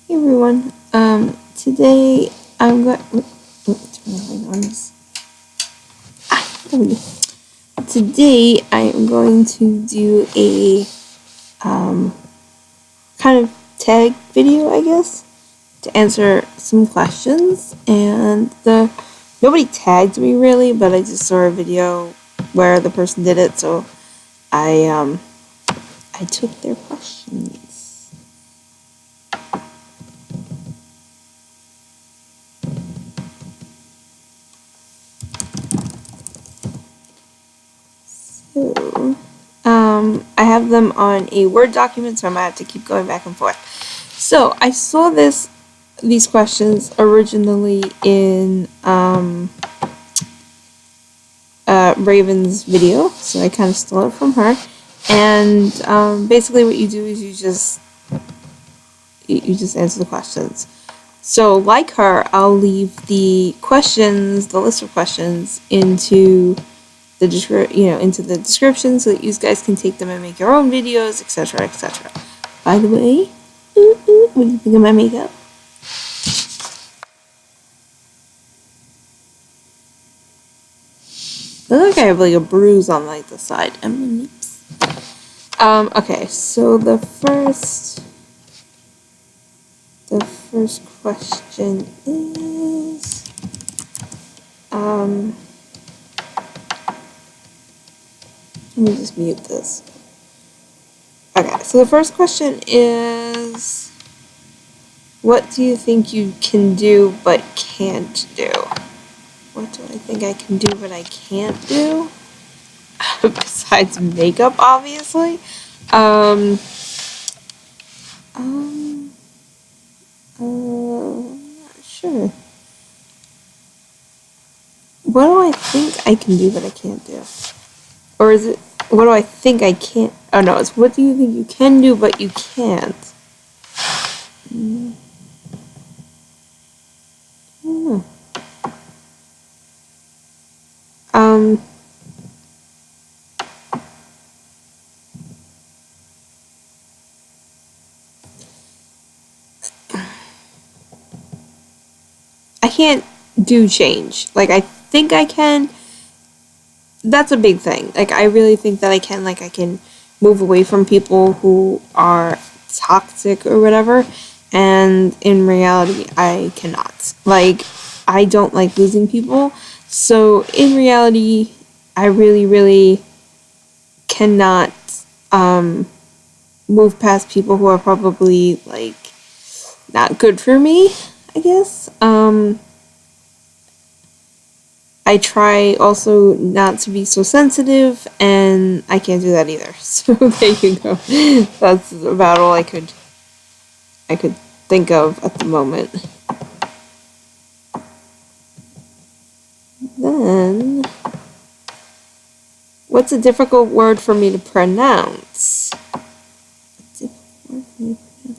Hey everyone. Today I'm going. Turn the light on this. There we go. Today I am going to do a kind of tag video, I guess, to answer some questions. And nobody tagged me really, but I just saw a video where the person did it, so I took their questions. So, I have them on a Word document, so I might have to keep going back and forth. So, I saw these questions originally in Raven's video, so I kind of stole it from her. And basically, what you do is you just answer the questions. So, like her, I'll leave the list of questions into the description so that you guys can take them and make your own videos, etc., etc. By the way, what do you think of my makeup? I look like I have like a bruise on like the side and my lips. Okay, so the first question is let me just mute this. Okay, so the first question is, what do you think you can do but can't do? What do I think I can do but I can't do? Besides makeup, obviously. I'm not sure. What do I think I can do but I can't do? Or is it, what do I think I can't? Oh no, it's what do you think you can do but you can't? I don't know. I can't do change. Like, I think I can. That's a big thing. Like, I really think that I can. Like, I can move away from people who are toxic or whatever. And in reality, I cannot. Like, I don't like losing people. So, in reality, I really, really cannot move past people who are probably, like, not good for me, I guess. I try also not to be so sensitive, and I can't do that either. So there you go. That's about all I could think of at the moment. Then, what's a difficult word for me to pronounce? A difficult word for me to pronounce.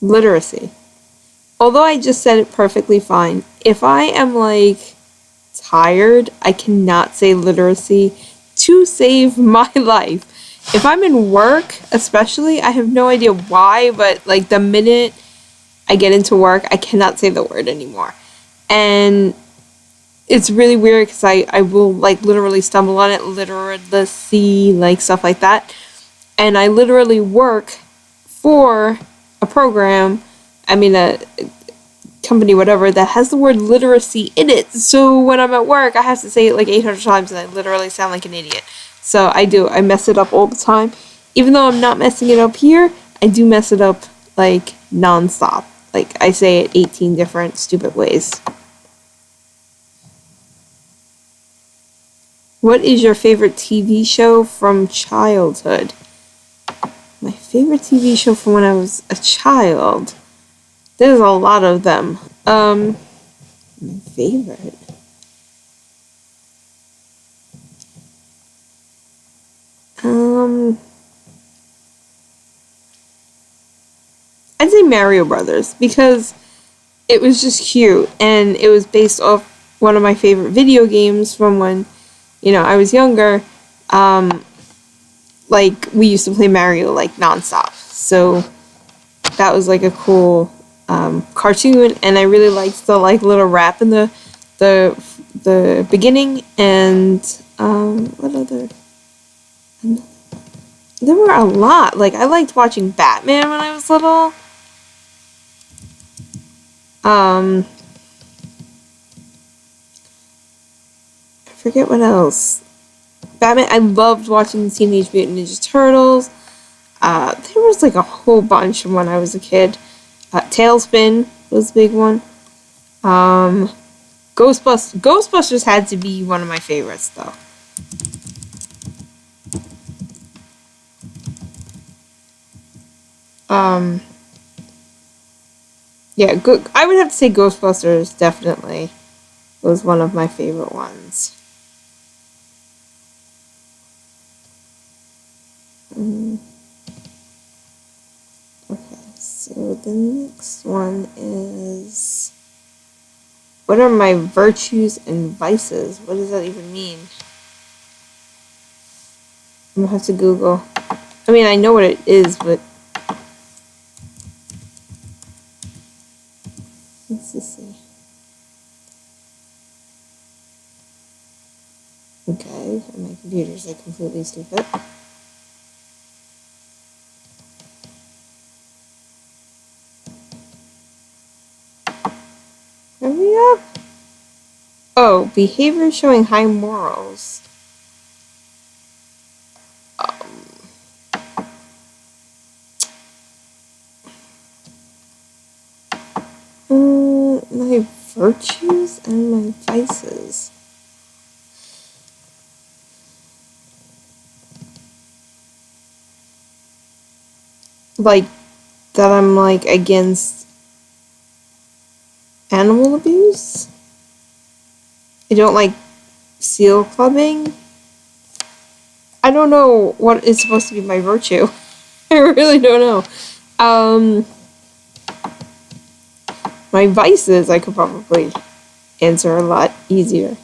Literacy. Although I just said it perfectly fine, if I am, like, tired, I cannot say literacy to save my life. If I'm in work, especially, I have no idea why, but, like, the minute I get into work, I cannot say the word anymore. And it's really weird because I will, like, literally stumble on it, literacy, like, stuff like that. And I literally work for a program, a company, whatever, that has the word literacy in it. So when I'm at work, I have to say it like 800 times and I literally sound like an idiot. So I mess it up all the time. Even though I'm not messing it up here, I do mess it up, like, non-stop. Like, I say it 18 different stupid ways. What is your favorite TV show from childhood? My favorite TV show from when I was a child? There's a lot of them. My favorite. I'd say Mario Brothers, because it was just cute, and it was based off one of my favorite video games from when, I was younger. Like, we used to play Mario, like, nonstop. So that was like a cool cartoon, and I really liked the like little rap in the beginning. And what other? There were a lot. Like, I liked watching Batman when I was little. I forget what else. Batman. I loved watching the Teenage Mutant Ninja Turtles. There was like a whole bunch when I was a kid. Tailspin was a big one. Ghostbusters had to be one of my favorites, though. Yeah, I would have to say Ghostbusters definitely was one of my favorite ones. Okay, so the next one is, what are my virtues and vices? What does that even mean? I'm gonna have to Google. I mean, I know what it is, but let's just see. Okay, my computer's like completely stupid. Hurry up! Oh, behavior showing high morals. My virtues and my vices. Like, that I'm like against animal abuse. I don't like seal clubbing. I don't know what is supposed to be my virtue. I really don't know. My vices I could probably answer a lot easier.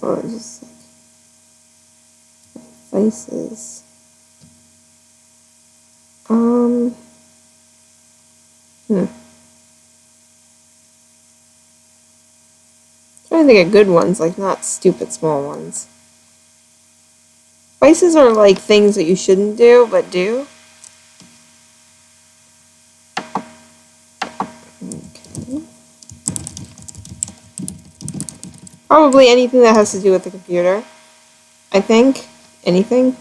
Or just like vices. Trying to think of good ones, like not stupid small ones. Vices are like things that you shouldn't do, but do. Okay. Probably anything that has to do with the computer. I think. Anything.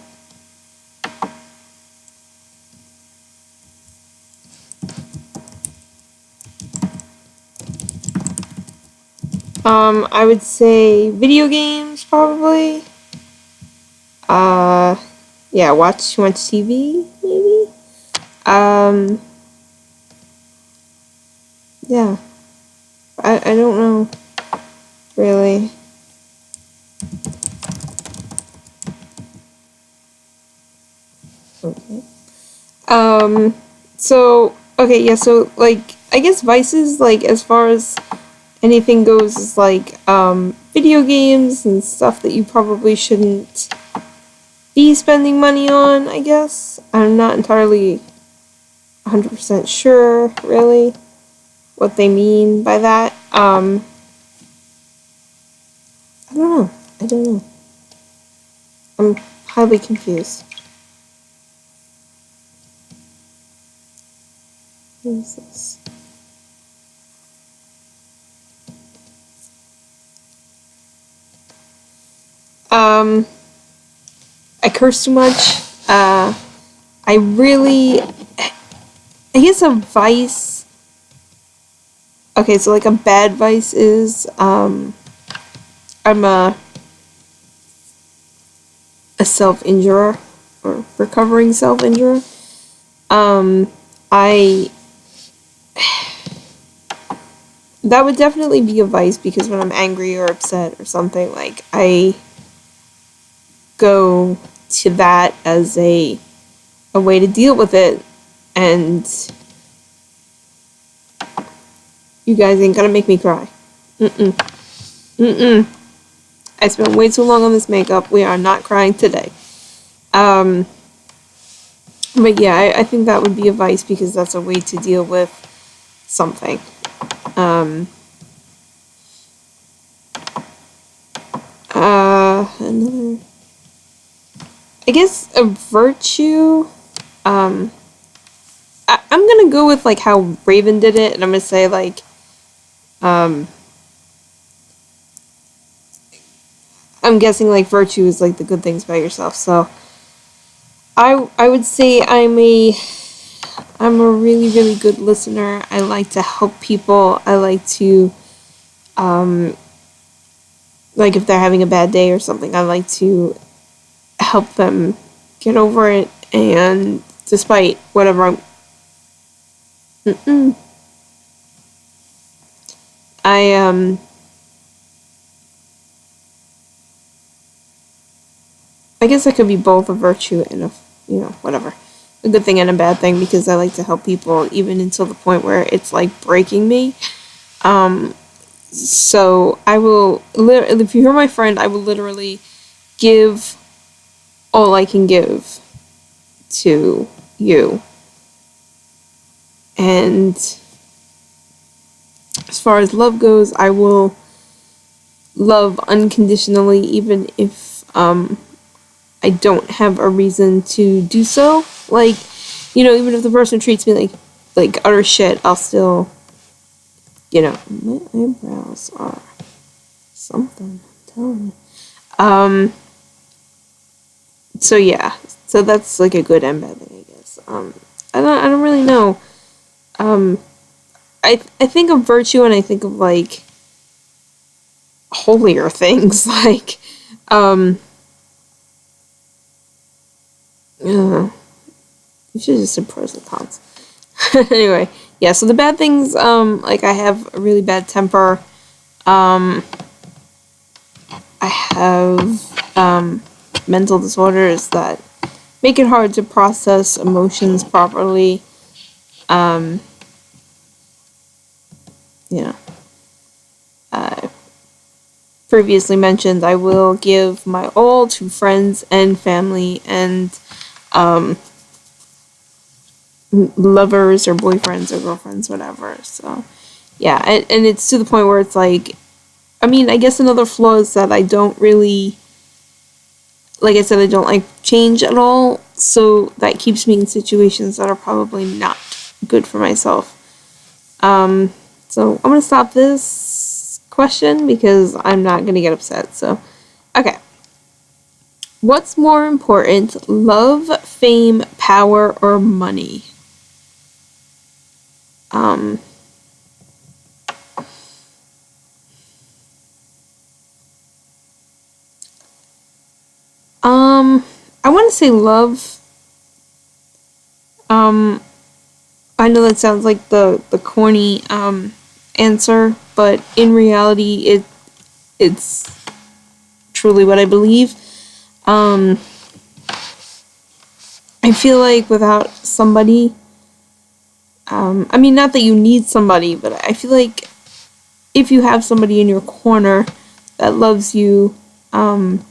I would say video games, probably. Yeah, watch too much TV, maybe. Yeah. I don't know, really. Okay. Okay, yeah, so, like, I guess vices, like, as far as anything goes, is, like, video games and stuff that you probably shouldn't be spending money on, I guess. I'm not entirely 100% sure, really, what they mean by that. I don't know. I'm highly confused. What is this? I curse too much. I guess a vice. Okay, so like a bad vice is, I'm a self-injurer, or recovering self-injurer. That would definitely be a vice, because when I'm angry or upset or something, like, I go to that as a a way to deal with it, and you guys ain't gonna make me cry. I spent way too long on this makeup. We are not crying today. But yeah, I think that would be advice, because that's a way to deal with something. Another, I guess a virtue. I'm gonna go with like how Raven did it, and I'm gonna say like, I'm guessing like virtue is like the good things about yourself. So I would say I'm a really, really good listener. I like to help people. I like to, like if they're having a bad day or something, I like to help them get over it, and despite whatever I guess it could be both a virtue and a, whatever, a good thing and a bad thing, because I like to help people even until the point where it's like breaking me. So I will, if you're my friend, I will literally give all I can give to you. And as far as love goes, I will love unconditionally, even if I don't have a reason to do so. Like, even if the person treats me like utter shit, I'll still, my eyebrows are something, I'm telling you. So yeah, so that's like a good and bad thing, I guess. I don't really know. I think of virtue, and I think of like holier things, like you should just have pros and cons. Anyway, yeah, so the bad things, like I have a really bad temper. I have mental disorders that make it hard to process emotions properly. Previously mentioned, I will give my all to friends and family and lovers or boyfriends or girlfriends, whatever. So yeah, and it's to the point where it's like, I guess another flaw is that I don't really, like I said, I don't like change at all, so that keeps me in situations that are probably not good for myself. So I'm gonna stop this question because I'm not gonna get upset. So, okay. What's more important, love, fame, power, or money? I want to say love. I know that sounds like the corny answer, but in reality, it's truly what I believe. I feel like without somebody, not that you need somebody, but I feel like if you have somebody in your corner that loves you, I'm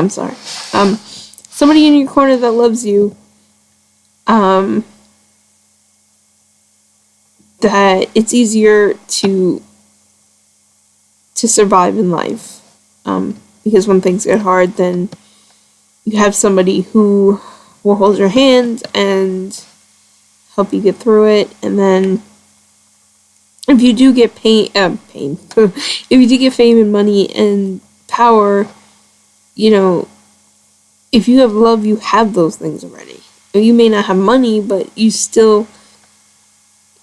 sorry. Somebody in your corner that loves you, that it's easier to survive in life. Because when things get hard, then you have somebody who will hold your hand and help you get through it. And then if you do get pain, if you do get fame and money and power, if you have love, you have those things already. You may not have money, but you still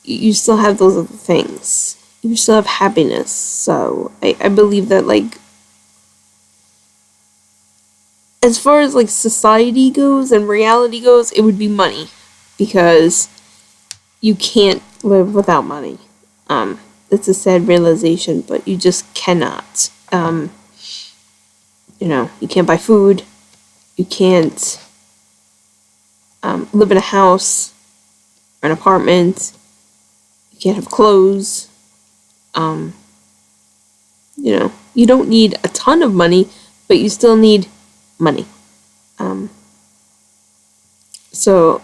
have those other things. You still have happiness. So I believe that, like, as far as like society goes and reality goes, it would be money, because you can't live without money. it's a sad realization, but you just cannot. You can't buy food. You can't live in a house or an apartment. You can't have clothes. You don't need a ton of money, but you still need money. So,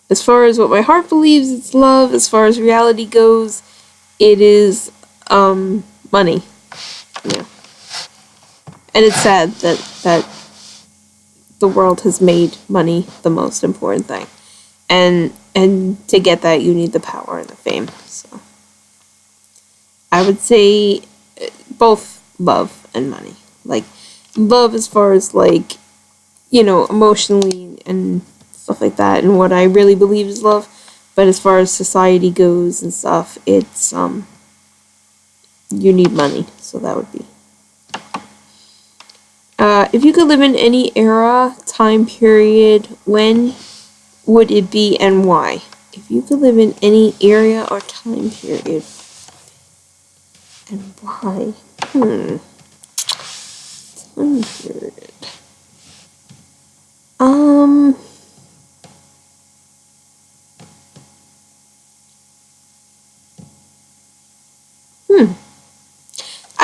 as far as what my heart believes, it's love. As far as reality goes, it is money. Yeah. And it's sad that the world has made money the most important thing. And to get that, you need the power and the fame. So I would say both love and money. Like, love as far as, like, emotionally and stuff like that, and what I really believe is love. But as far as society goes and stuff, it's you need money. So that would be. If you could live in any era, time period, when would it be and why? If you could live in any area or time period, and why? Time period.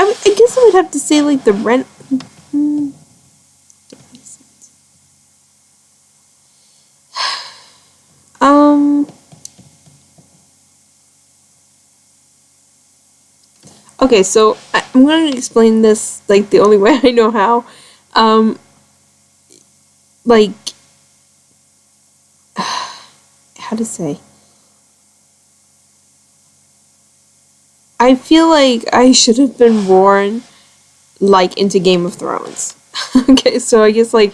I guess I would have to say, like, the rent. Okay, so I'm going to explain this, like, the only way I know how. Like, how to say? I feel like I should have been born, like, into Game of Thrones. Okay, so I guess, like,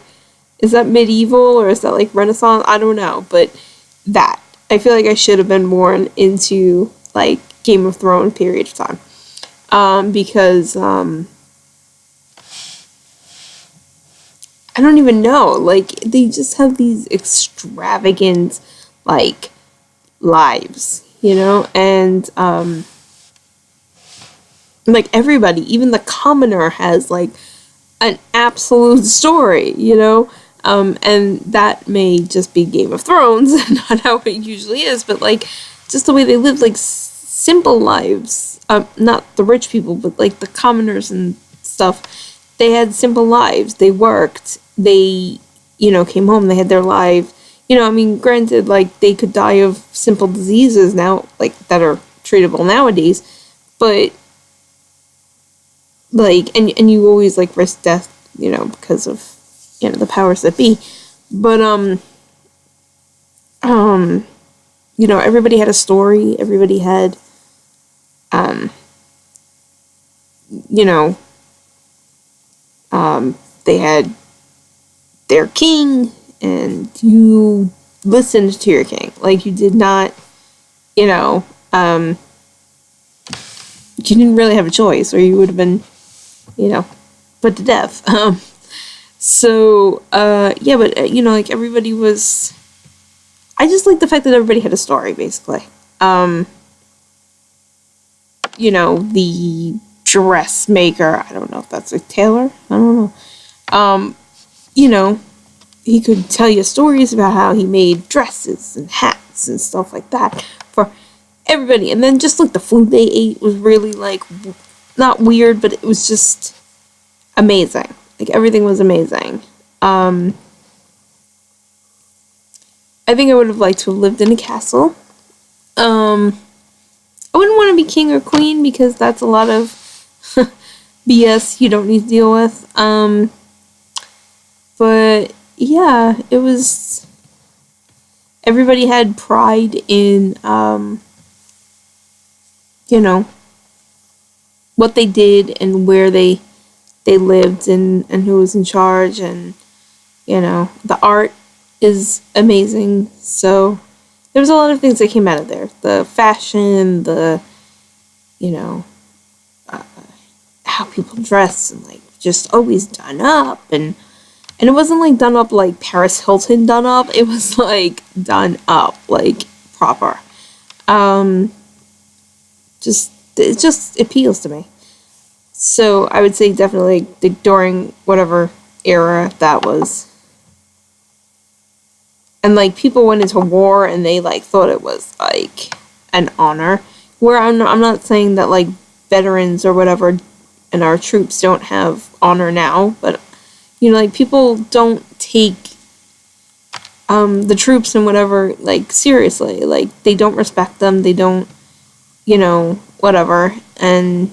is that medieval or is that, like, Renaissance? I don't know, but that. I feel like I should have been born into, like, Game of Thrones period of time. Because, I don't even know, like, they just have these extravagant, like, lives, and, like, everybody, even the commoner has, like, an absolute story, and that may just be Game of Thrones, not how it usually is, but, like, just the way they live, like, simple lives. Not the rich people, but, like, the commoners and stuff. They had simple lives. They worked. They, came home. They had their life. Granted, like, they could die of simple diseases now, like, that are treatable nowadays, but, like, and you always, like, risk death, because of, the powers that be. But, everybody had a story. Everybody had, they had their king, and you listened to your king. Like, you did not, you didn't really have a choice, or you would have been, put to death. Yeah, but, like, everybody was, I just like the fact that everybody had a story, basically. The dressmaker, I don't know if that's a tailor, I don't know. He could tell you stories about how he made dresses and hats and stuff like that for everybody. And then just, like, the food they ate was really, like, not weird, but it was just amazing. Like, everything was amazing. I think I would have liked to have lived in a castle. I wouldn't want to be king or queen because that's a lot of BS you don't need to deal with. But yeah, it was. Everybody had pride in, what they did and where they lived and who was in charge, and the art is amazing. So there was a lot of things that came out of there. The fashion, the how people dress, and, like, just always done up, and it wasn't, like, done up like Paris Hilton done up. It was, like, done up, like, proper. Just it just appeals to me. So I would say definitely during whatever era that was. And like people went into war and they like thought it was like an honor. Where I'm not saying that like veterans or whatever and our troops don't have honor now, but you know, like people don't take the troops and whatever like seriously. Like they don't respect them. They don't, you know, whatever. And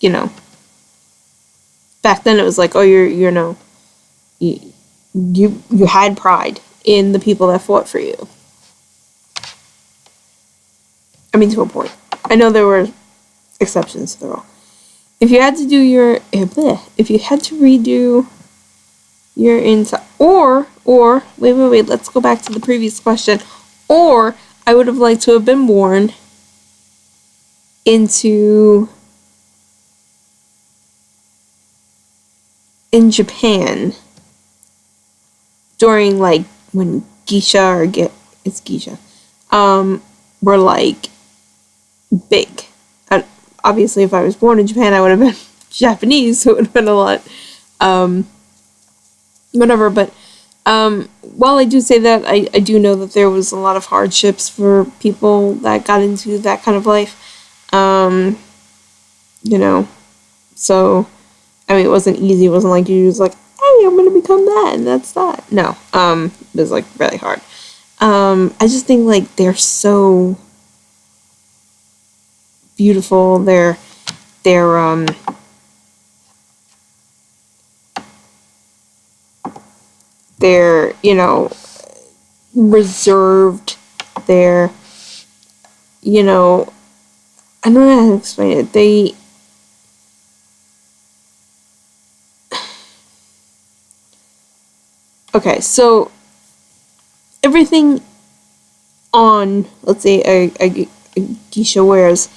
you know, back then it was like, oh, you know, you had pride in the people that fought for you. I mean, to a point. I know there were exceptions to the rule. If you had to do your, if you had to redo your entire, wait, let's go back to the previous question. Or I would have liked to have been born in Japan during like when it's geisha, were like big. Obviously, if I was born in Japan, I would have been Japanese, so it would have been a lot, whatever. But while I do say that, I do know that there was a lot of hardships for people that got into that kind of life. You know, so I mean, it wasn't easy. It wasn't like you was like, hey, I'm gonna become that, and that's that. No, it was like really hard. I just think like they're so beautiful. They're you know reserved. They're you know I don't know how to explain it. Okay, so everything on let's say a geisha wears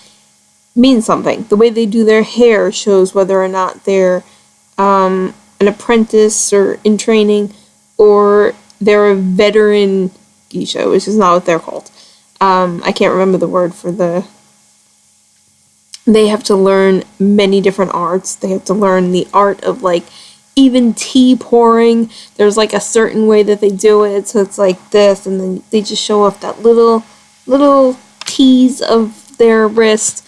means something. The way they do their hair shows whether or not they're an apprentice or in training, or they're a veteran geisha, which is not what they're called. I can't remember the word for the. They have to learn many different arts. They have to learn the art of like even tea pouring. There's like a certain way that they do it, so it's like this, and then they just show off that little tease of their wrist.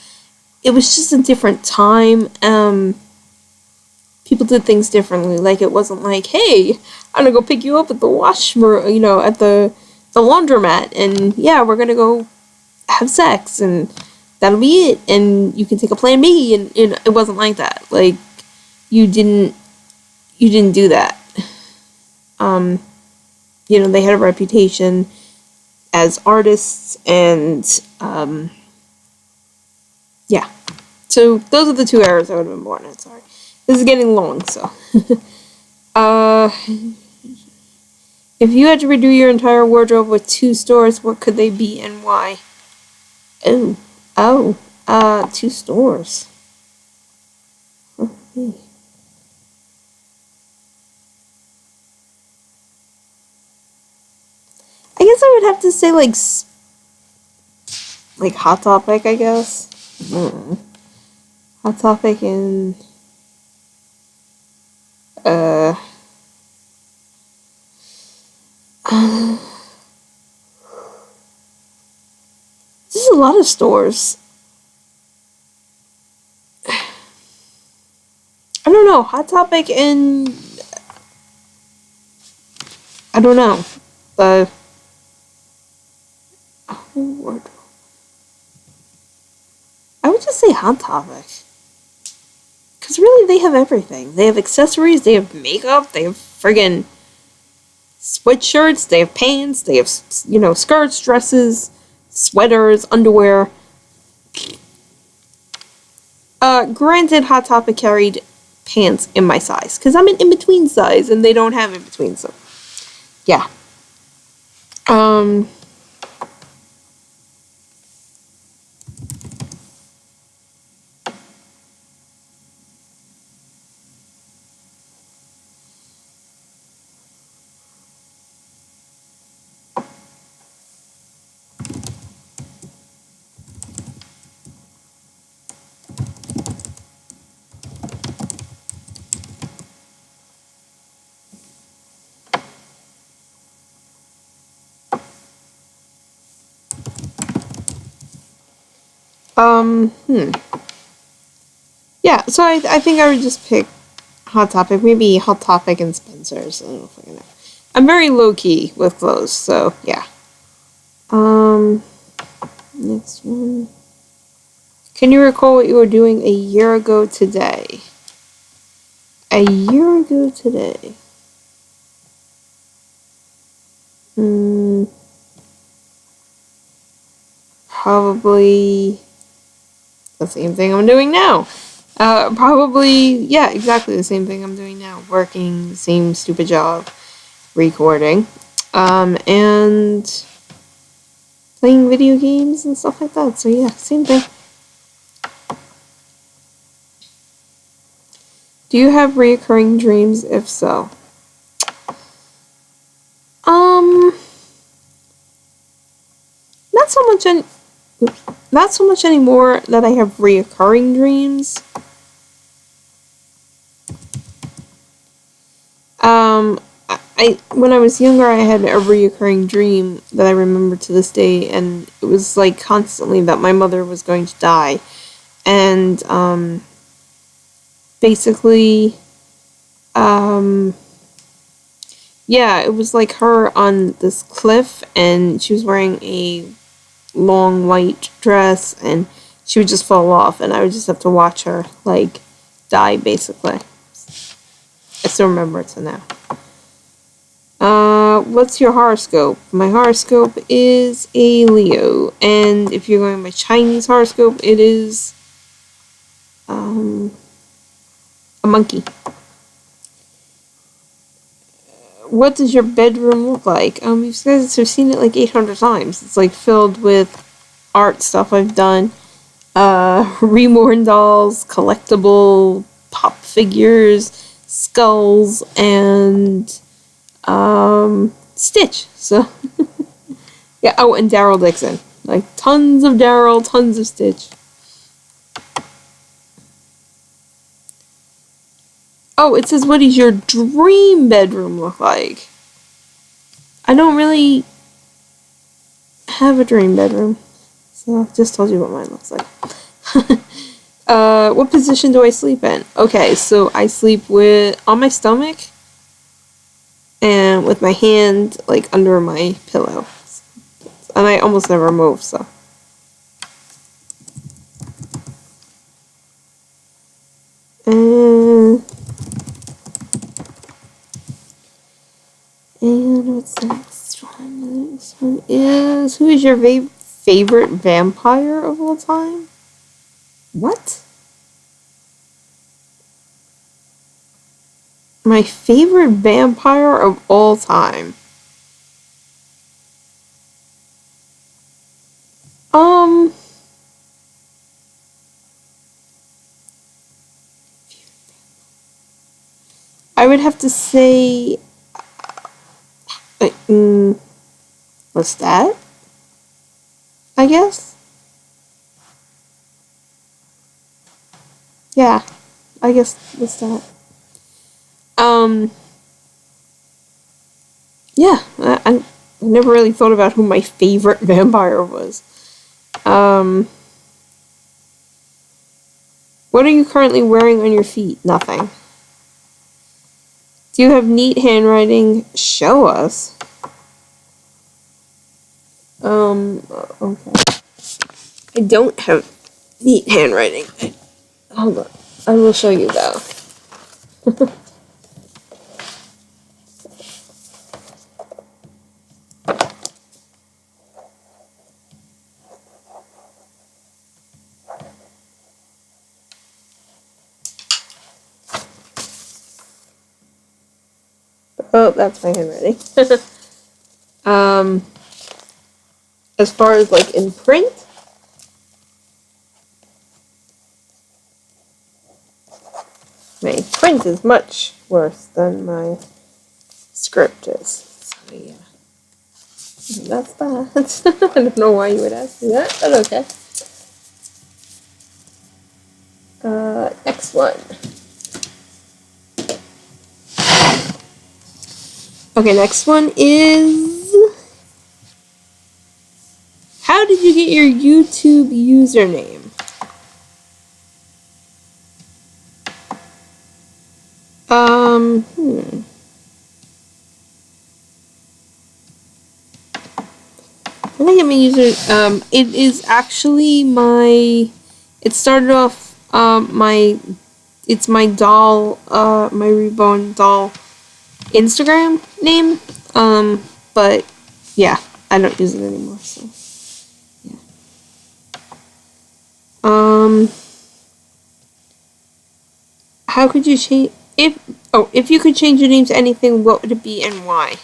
It was just a different time. People did things differently. Like it wasn't like, hey, I'm gonna go pick you up at the at the laundromat, and yeah, we're gonna go have sex, and that'll be it, and you can take a plan B, and it wasn't like that. Like you didn't do that. They had a reputation as artists, and yeah. So those are the two eras I would have been born in. Sorry, this is getting long. So, if you had to redo your entire wardrobe with two stores, what could they be and why? Two stores. Okay. I guess I would have to say like Hot Topic. I guess. Hot Topic and there's a lot of stores. I don't know. Hot Topic and I don't know. The wardrobe. I would just say Hot Topic. Because really, they have everything. They have accessories, they have makeup, they have friggin' sweatshirts, they have pants, they have, skirts, dresses, sweaters, underwear. Granted, Hot Topic carried pants in my size. Because I'm an in-between size, and they don't have in-between, so. Yeah. Hmm. Yeah, so I think I would just pick Hot Topic. Maybe Hot Topic and Spencer's. I don't know if I can know. I'm very low-key with those, so yeah. Next one. Can you recall what you were doing a year ago today? A year ago today. Probably the same thing I'm doing now. Probably, yeah, exactly the same thing I'm doing now. Working, the same stupid job, recording, and playing video games and stuff like that. So yeah, same thing. Do you have reoccurring dreams? If so, not so much. Not so much anymore that I have reoccurring dreams. I when I was younger, I had a reoccurring dream that I remember to this day, and it was like constantly that my mother was going to die, and basically, yeah, it was like her on this cliff, and she was wearing a long white dress, and she would just fall off, and I would just have to watch her like die, basically. I still remember it to now. What's your horoscope? My horoscope is a Leo, and if you're going by Chinese horoscope, it is a monkey. What does your bedroom look like? You guys have seen it like 800 times. It's like filled with art stuff I've done. Reborn dolls, collectible pop figures, skulls, and Stitch. So yeah. Oh, and Daryl Dixon. Like tons of Daryl, tons of Stitch. Oh, it says, what does your dream bedroom look like? I don't really have a dream bedroom, so I just told you what mine looks like. What position do I sleep in? Okay, so I sleep on my stomach and with my hand like under my pillow, and I almost never move. So. And what's the next one? The next one is, who is your favorite vampire of all time? What? My favorite vampire of all time? I would have to say, what's that? I guess? Yeah, I guess what's that? Yeah, I never really thought about who my favorite vampire was. What are you currently wearing on your feet? Nothing. Do you have neat handwriting? Show us. Okay. I don't have neat handwriting. Hold on. I will show you though. Oh, that's my handwriting. As far as like in print, my print is much worse than my script is. So yeah, that's that. I don't know why you would ask me that, but okay. Next one. Okay, next one is, how did you get your YouTube username? I think I'm gonna use it. It is actually it started off, it's my doll, my reborn doll Instagram name. But yeah, I don't use it anymore, so yeah. How could you change, if you could change your name to anything, what would it be and why?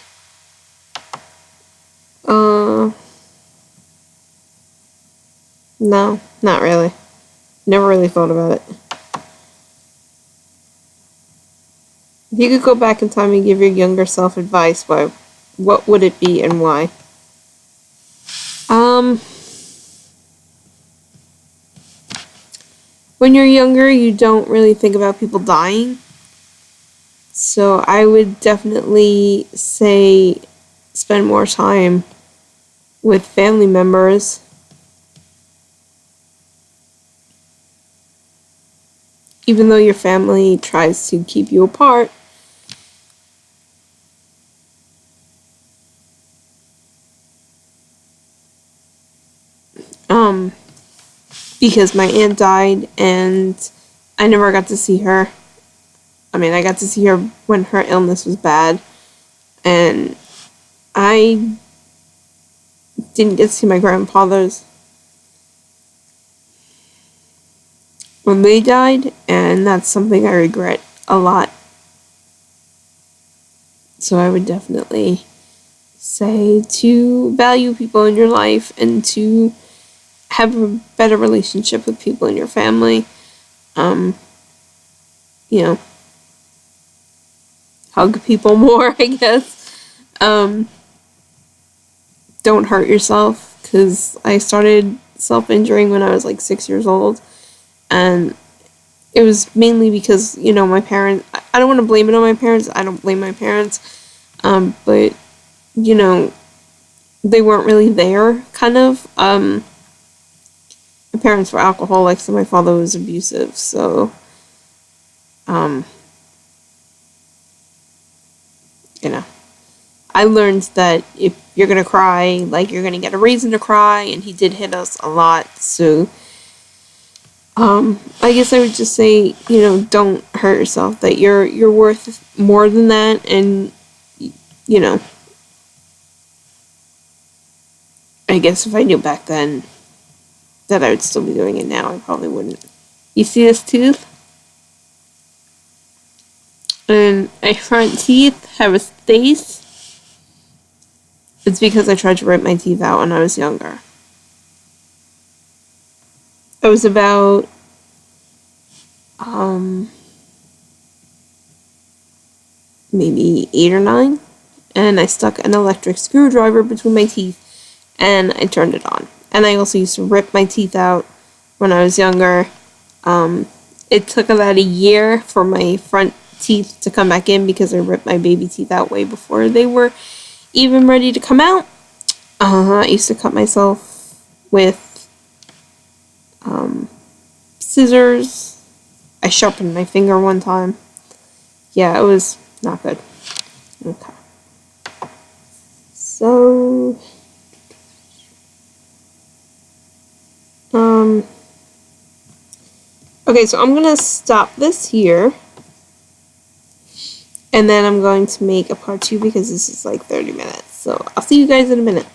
No, not really. Never really thought about it. If you could go back in time and give your younger self advice, what would it be and why? When you're younger, you don't really think about people dying. So I would definitely say spend more time with family members. Even though your family tries to keep you apart. Because my aunt died and I never got to see her. I mean, I got to see her when her illness was bad. And I didn't get to see my grandfathers when they died, and that's something I regret a lot. So I would definitely say to value people in your life and to have a better relationship with people in your family. You know, hug people more, I guess. Don't hurt yourself, because I started self-injuring when I was like 6 years old, and it was mainly because, my parents, I don't want to blame it on my parents, I don't blame my parents, but, they weren't really there, kind of. My parents were alcoholics and my father was abusive, so, I learned that if you're gonna cry, like, you're gonna get a reason to cry, and he did hit us a lot, so, I guess I would just say, don't hurt yourself, that you're worth more than that, and, I guess if I knew back then that I would still be doing it now, I probably wouldn't. You see this tooth? And my front teeth have a space. It's because I tried to rip my teeth out when I was younger. I was about, maybe 8 or 9, and I stuck an electric screwdriver between my teeth, and I turned it on. And I also used to rip my teeth out when I was younger. It took about a year for my front teeth to come back in because I ripped my baby teeth out way before they were even ready to come out. I used to cut myself with scissors. I sharpened my finger one time. Yeah, it was not good. Okay. So, okay, so I'm gonna stop this here. And then I'm going to make a part 2 because this is like 30 minutes. So I'll see you guys in a minute.